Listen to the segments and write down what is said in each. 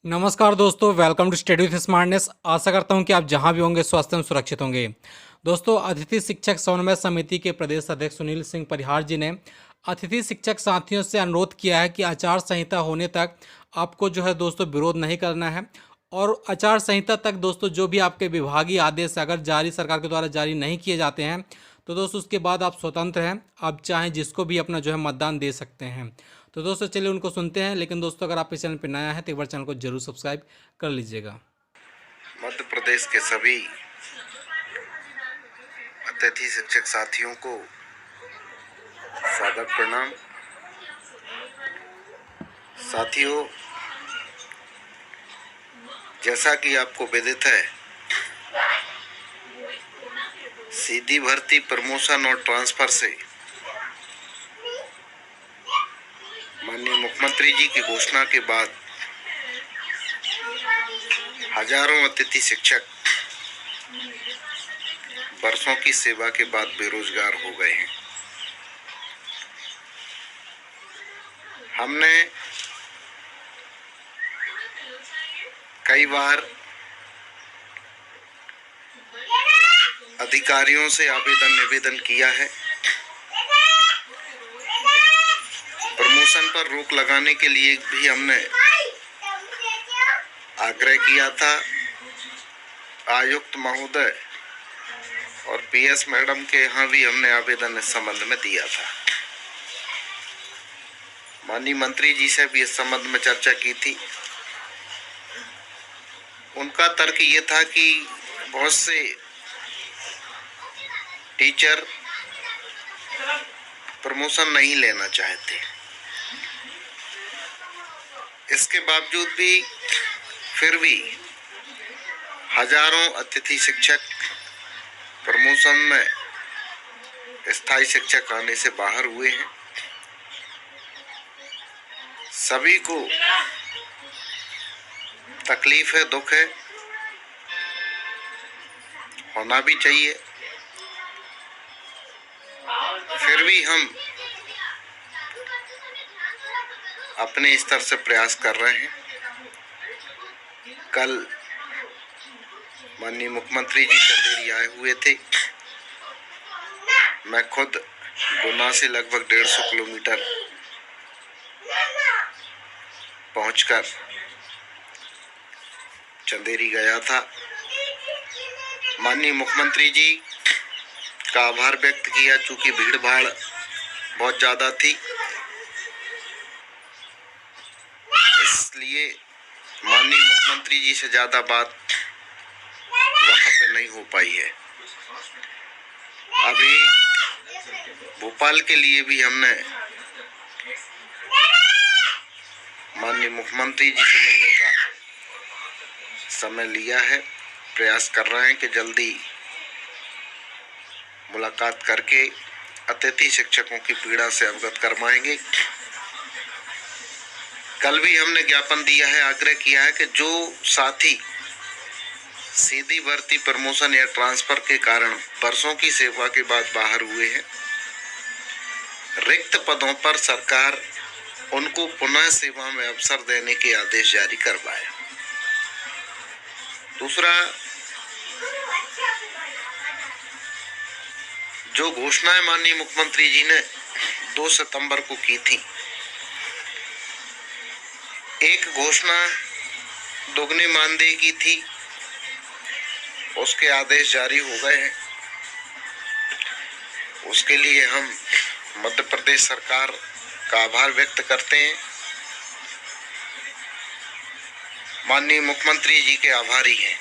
नमस्कार दोस्तों, welcome to study with smartness. आशा करता हूं कि आप जहां भी होंगे स्वस्थ एवं सुरक्षित होंगे। दोस्तों, अतिथि शिक्षक समन्वय समिति के प्रदेश अध्यक्ष सुनील सिंह परिहार जी ने अतिथि शिक्षक साथियों से अनुरोध किया है कि आचार संहिता होने तक आपको जो है दोस्तों विरोध नहीं करना है। और आचार संहिता तक दोस्तों जो भी आपके विभागीय आदेश अगर जारी सरकार के द्वारा जारी नहीं किए जाते हैं तो दोस्तों उसके बाद आप स्वतंत्र हैं, आप चाहें जिसको भी अपना जो है मतदान दे सकते हैं। तो दोस्तों चलिए उनको सुनते हैं। लेकिन दोस्तों अगर आप इस चैनल पर नया है तो एक बार चैनल को जरूर सब्सक्राइब कर लीजिएगा। मध्य प्रदेश के सभी अतिथि शिक्षक साथियों को सादर प्रणाम। साथियों, जैसा कि आपको विदित है, सीधी भर्ती, प्रमोशन और ट्रांसफर से माननीय मुख्यमंत्री जी की घोषणा के बाद हजारों अतिथि शिक्षक वर्षों की सेवा के बाद बेरोजगार हो गए हैं। हमने कई बार अधिकारियों से निवेदन किया है। प्रमोशन पर रोक लगाने के लिए भी हमने आग्रह किया था। आयुक्त महोदय और पीएस मैडम के यहाँ भी हमने आवेदन इस संबंध में दिया था। माननीय मंत्री जी से भी इस संबंध में चर्चा की थी। उनका तर्क ये था कि बहुत से टीचर प्रमोशन नहीं लेना चाहते। इसके बावजूद भी फिर भी हजारों अतिथि शिक्षक प्रमोशन में स्थायी शिक्षक आने से बाहर हुए हैं। सभी को तकलीफ है, दुख है, होना भी चाहिए। फिर भी हम अपने स्तर से प्रयास कर रहे हैं। कल माननीय मुख्यमंत्री जी चंदेरी आए हुए थे। मैं खुद गुना से लगभग 150 किलोमीटर पहुंचकर चंदेरी गया था। माननीय मुख्यमंत्री जी का आभार व्यक्त किया, चूंकि भीड़ भाड़ बहुत ज़्यादा थी, इसलिए माननीय मुख्यमंत्री जी से ज़्यादा बात वहाँ पे नहीं हो पाई है। अभी भोपाल के लिए भी हमने माननीय मुख्यमंत्री जी से मिलने का समय लिया है। प्रयास कर रहे हैं कि जल्दी मुलाकात करके अतिथि शिक्षकों की पीड़ा से अवगत करवाएंगे। कल भी हमने ज्ञापन दिया है, आग्रह किया है कि जो साथी सीधी भर्ती, प्रमोशन या ट्रांसफर के कारण वर्षों की सेवा के बाद बाहर हुए हैं, रिक्त पदों पर सरकार उनको पुनः सेवा में अवसर देने के आदेश जारी करवाए। दूसरा, जो घोषणाएं माननीय मुख्यमंत्री जी ने 2 सितंबर को की थी, एक घोषणा दोगुने मानदेय की थी, उसके आदेश जारी हो गए हैं। उसके लिए हम मध्य प्रदेश सरकार का आभार व्यक्त करते हैं। माननीय मुख्यमंत्री जी के आभारी हैं।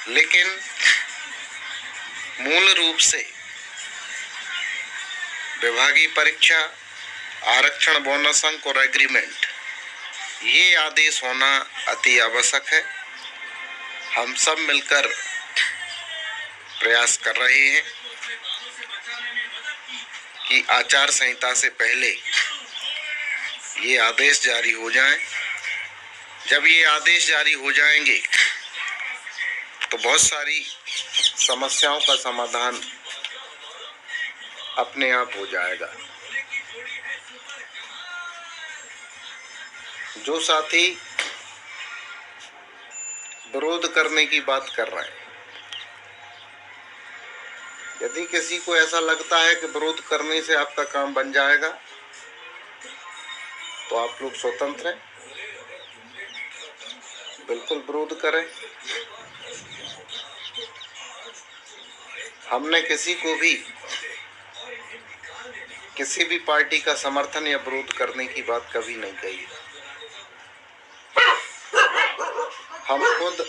लेकिन मूल रूप से विभागीय परीक्षा, आरक्षण, बोनस अंक और एग्रीमेंट, ये आदेश होना अति आवश्यक है। हम सब मिलकर प्रयास कर रहे हैं कि आचार संहिता से पहले ये आदेश जारी हो जाएं। जब ये आदेश जारी हो जाएंगे तो बहुत सारी समस्याओं का समाधान अपने आप हो जाएगा। जो साथी विरोध करने की बात कर रहे हैं, यदि किसी को ऐसा लगता है कि विरोध करने से आपका काम बन जाएगा तो आप लोग स्वतंत्र हैं, बिल्कुल विरोध करें। हमने किसी को भी किसी भी पार्टी का समर्थन या विरोध करने की बात कभी नहीं कही। हम खुद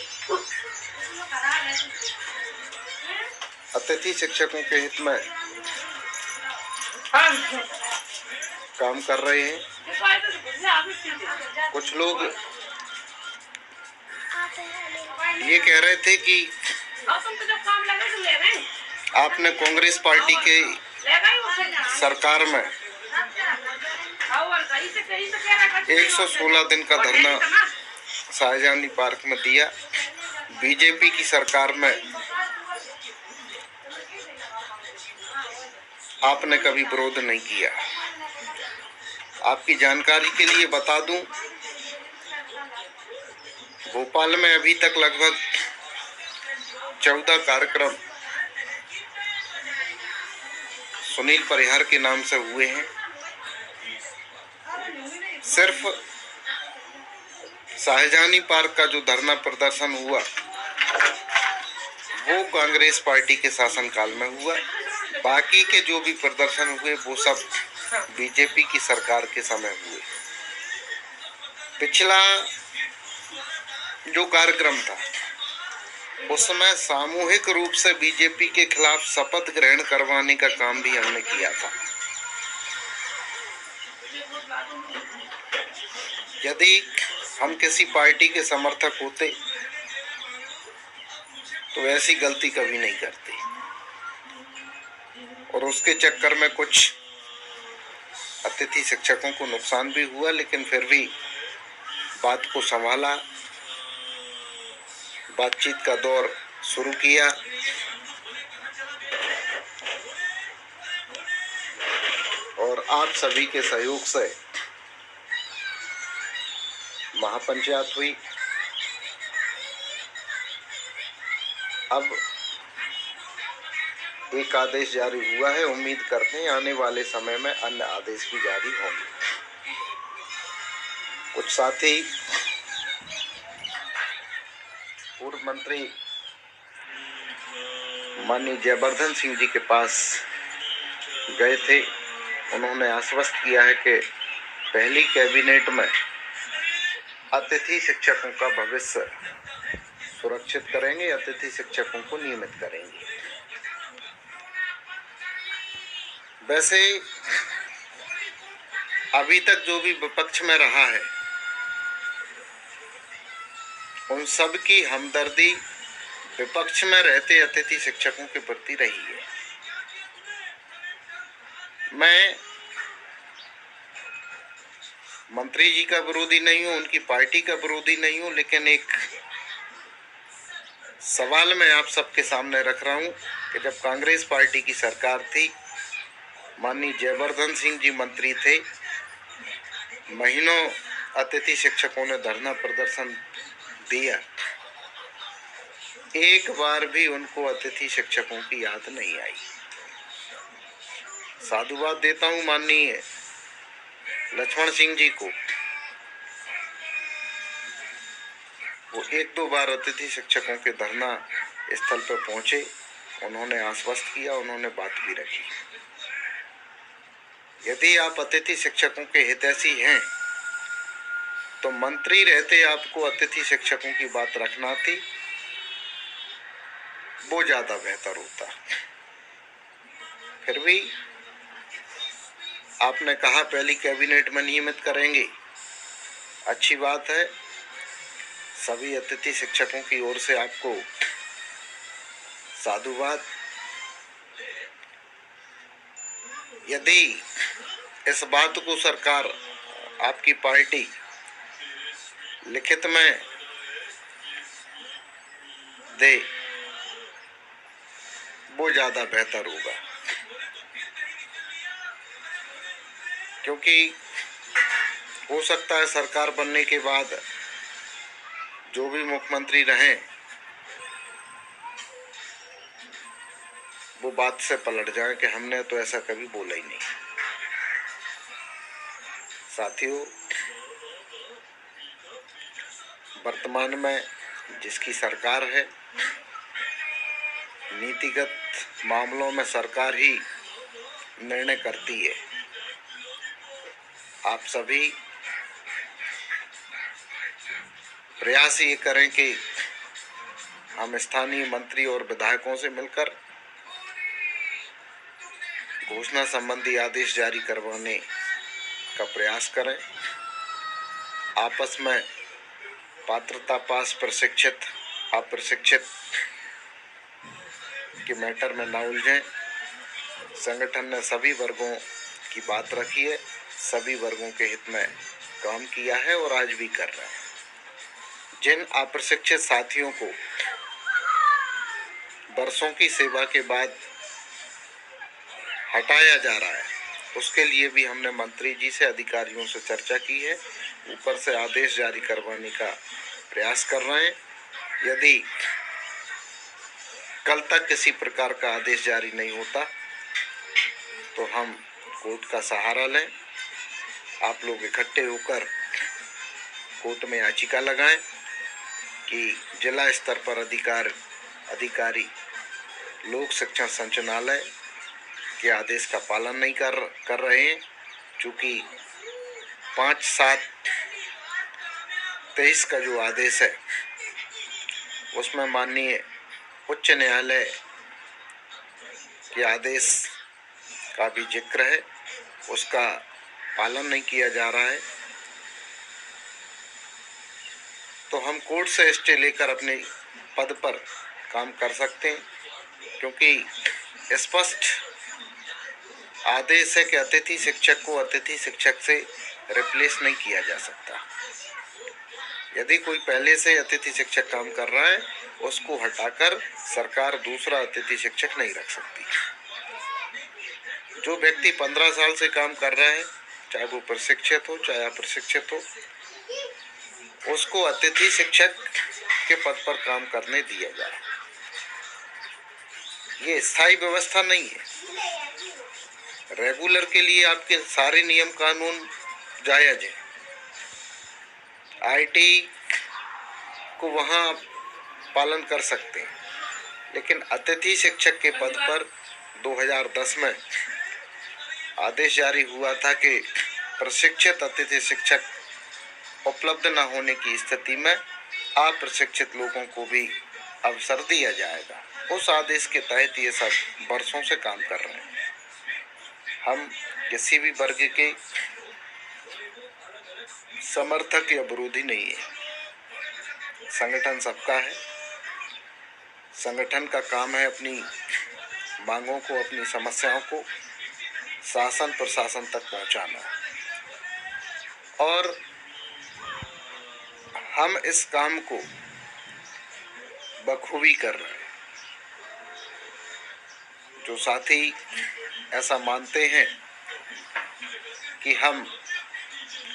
अतिथि शिक्षकों के हित में काम कर रहे हैं। कुछ लोग ये कह रहे थे कि आपने कांग्रेस पार्टी के सरकार में 116 दिन का धरना शाहजहानी पार्क में दिया, बीजेपी की सरकार में आपने कभी विरोध नहीं किया। आपकी जानकारी के लिए बता दूं, भोपाल में अभी तक लगभग 14 कार्यक्रम सुनील परिहार के नाम से हुए हैं। सिर्फ शाहजहानी पार्क का जो धरना प्रदर्शन हुआ वो कांग्रेस पार्टी के शासनकाल में हुआ, बाकी के जो भी प्रदर्शन हुए वो सब बीजेपी की सरकार के समय हुए। पिछला जो कार्यक्रम था उसमें सामूहिक रूप से बीजेपी के खिलाफ शपथ ग्रहण करवाने का काम भी हमने किया था। यदि हम किसी पार्टी के समर्थक होते तो ऐसी गलती कभी नहीं करते, और उसके चक्कर में कुछ अतिथि शिक्षकों को नुकसान भी हुआ, लेकिन फिर भी बात को संभाला, बातचीत का दौर शुरू किया और आप सभी के सहयोग से महापंचायत हुई। अब एक आदेश जारी हुआ है, उम्मीद करते हैं आने वाले समय में अन्य आदेश भी जारी होंगे। कुछ साथी पूर्व मंत्री माननीय जयवर्धन सिंह जी के पास गए थे। उन्होंने आश्वस्त किया है कि पहली कैबिनेट में अतिथि शिक्षकों का भविष्य सुरक्षित करेंगे, अतिथि शिक्षकों को नियमित करेंगे। वैसे अभी तक जो भी विपक्ष में रहा है उन सब की हमदर्दी विपक्ष में रहते अतिथि शिक्षकों के प्रति रही है। मैं मंत्री जी का विरोधी नहीं हूं, उनकी पार्टी का विरोधी नहीं हूं, लेकिन एक सवाल मैं आप सबके सामने रख रहा हूं कि जब कांग्रेस पार्टी की सरकार थी, माननीय जयवर्धन सिंह जी मंत्री थे, महीनों अतिथि शिक्षकों ने धरना प्रदर्शन दिया, एक बार भी उनको अतिथि शिक्षकों की याद नहीं आई। साधुवाद देता हूं माननीय लक्ष्मण सिंह जी को, वो एक दो बार अतिथि शिक्षकों के धरना स्थल पर पहुंचे, उन्होंने आश्वस्त किया, उन्होंने बात भी रखी। यदि आप अतिथि शिक्षकों के हितैषी हैं तो मंत्री रहते आपको अतिथि शिक्षकों की बात रखना थी, वो ज्यादा बेहतर होता। फिर भी आपने कहा पहली कैबिनेट में नियमित करेंगे, अच्छी बात है। सभी अतिथि शिक्षकों की ओर से आपको साधुवाद। यदि इस बात को सरकार, आपकी पार्टी लिखित में दे, वो ज्यादा बेहतर होगा, क्योंकि हो सकता है सरकार बनने के बाद जो भी मुख्यमंत्री रहें वो बात से पलट जाए कि हमने तो ऐसा कभी बोला ही नहीं। साथियों, वर्तमान में जिसकी सरकार है, नीतिगत मामलों में सरकार ही निर्णय करती है। आप सभी प्रयास ये करें कि हम स्थानीय मंत्री और विधायकों से मिलकर घोषणा संबंधी आदेश जारी करवाने का प्रयास करें। आपस में पात्रता पास प्रशिक्षित अप्रशिक्षित के मैटर में न उलझें। संगठन ने सभी वर्गों की बात रखी है, सभी वर्गों के हित में काम किया है और आज भी कर रहा है। जिन अप्रशिक्षित साथियों को वर्षों की सेवा के बाद हटाया जा रहा है, उसके लिए भी हमने मंत्री जी से, अधिकारियों से चर्चा की है। ऊपर से आदेश जारी करवाने का प्रयास कर रहे हैं। यदि कल तक किसी प्रकार का आदेश जारी नहीं होता तो हम कोर्ट का सहारा लें। आप लोग इकट्ठे होकर कोर्ट में याचिका लगाएं कि जिला स्तर पर अधिकारी लोक शिक्षण संचालनालय के आदेश का पालन नहीं कर रहे हैं। चूँकि 5/7/23 का जो आदेश है उसमें माननीय उच्च न्यायालय के आदेश का भी जिक्र है, उसका पालन नहीं किया जा रहा है। तो हम कोर्ट से स्टे लेकर अपने पद पर काम कर सकते हैं, क्योंकि स्पष्ट आदेश है कि अतिथि शिक्षक को अतिथि शिक्षक से रिप्लेस नहीं किया जा सकता। यदि कोई पहले से अतिथि शिक्षक काम कर रहा है, उसको हटाकर सरकार दूसरा अतिथि शिक्षक नहीं रख सकती। जो व्यक्ति 15 साल से काम कर रहा है, चाहे वो प्रशिक्षित हो चाहे अप्रशिक्षित हो, उसको अतिथि शिक्षक के पद पर काम करने दिया जाए। ये स्थायी व्यवस्था नहीं है। रेगुलर के लिए आपके सारे नियम कानून जायज है। आईटी को वहाँ पालन कर सकते हैं, लेकिन अतिथि शिक्षक के पद पर 2010 में आदेश जारी हुआ था कि प्रशिक्षित अतिथि शिक्षक उपलब्ध न होने की स्थिति में अप्रशिक्षित लोगों को भी अवसर दिया जाएगा। उस आदेश के तहत ये सब वर्षों से काम कर रहे हैं। हम किसी भी वर्ग के समर्थक या विरोधी नहीं है। संगठन सबका है। संगठन का काम है अपनी मांगों को, अपनी समस्याओं को शासन प्रशासन तक पहुंचाना, और हम इस काम को बखूबी कर रहे हैं। जो साथी ऐसा मानते हैं कि हम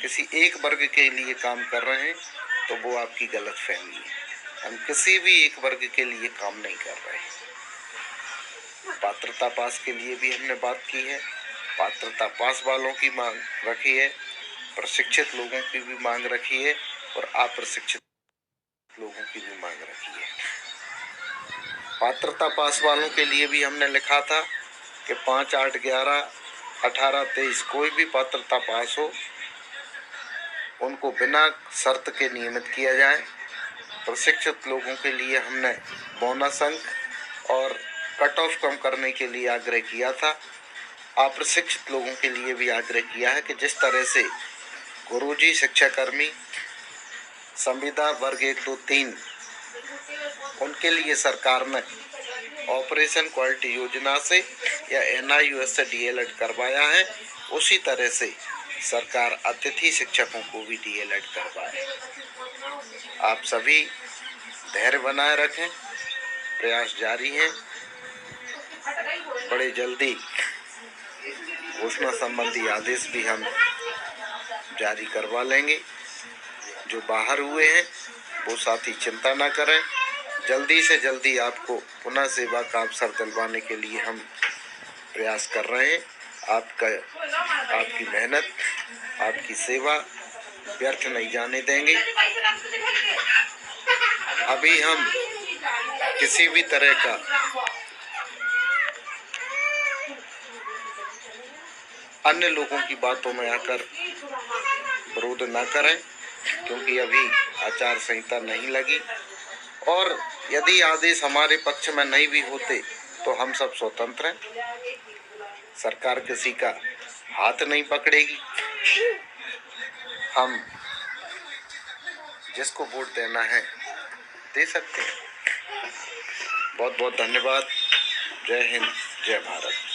किसी एक वर्ग के लिए काम कर रहे हैं, तो वो आपकी गलतफहमी है। हम किसी भी एक वर्ग के लिए काम नहीं कर रहे हैं। पात्रता पास के लिए भी हमने बात की है। पात्रता पास वालों की मांग रखी है, प्रशिक्षित लोगों की भी मांग रखी है, और अप्रशिक्षित लोगों की भी मांग रखी है। पात्रता पास वालों के लिए भी हमने लिखा था कि 5, 8, 11, 18, 23 कोई भी पात्रता पास हो, उनको बिना शर्त के नियमित किया जाए। प्रशिक्षित लोगों के लिए हमने बोनस अंक और कट ऑफ कम करने के लिए आग्रह किया था। अप्रशिक्षित लोगों के लिए भी आग्रह किया है कि जिस तरह से गुरुजी, शिक्षाकर्मी, संविदा वर्ग 1, 2, 3 उनके लिए सरकार ने ऑपरेशन क्वालिटी योजना से या NIUS से DLED करवाया है, उसी तरह से सरकार अतिथि शिक्षकों को भी DLED करवाए। आप सभी धैर्य बनाए रखें, प्रयास जारी हैं। बड़े जल्दी घोषणा संबंधी आदेश भी हम जारी करवा लेंगे। जो बाहर हुए हैं वो साथी चिंता ना करें, जल्दी से जल्दी आपको पुनः सेवा का अवसर दिलवाने के लिए हम प्रयास कर रहे हैं। आपकी मेहनत, आपकी सेवा व्यर्थ नहीं जाने देंगे। अभी हम किसी भी तरह का अन्य लोगों की बातों में आकर विरोध न करें, क्योंकि अभी आचार संहिता नहीं लगी, और यदि आदेश हमारे पक्ष में नहीं भी होते तो हम सब स्वतंत्र हैं। सरकार किसी का हाथ नहीं पकड़ेगी। हम जिसको वोट देना है दे सकते हैं। बहुत बहुत धन्यवाद। जय हिंद, जय भारत।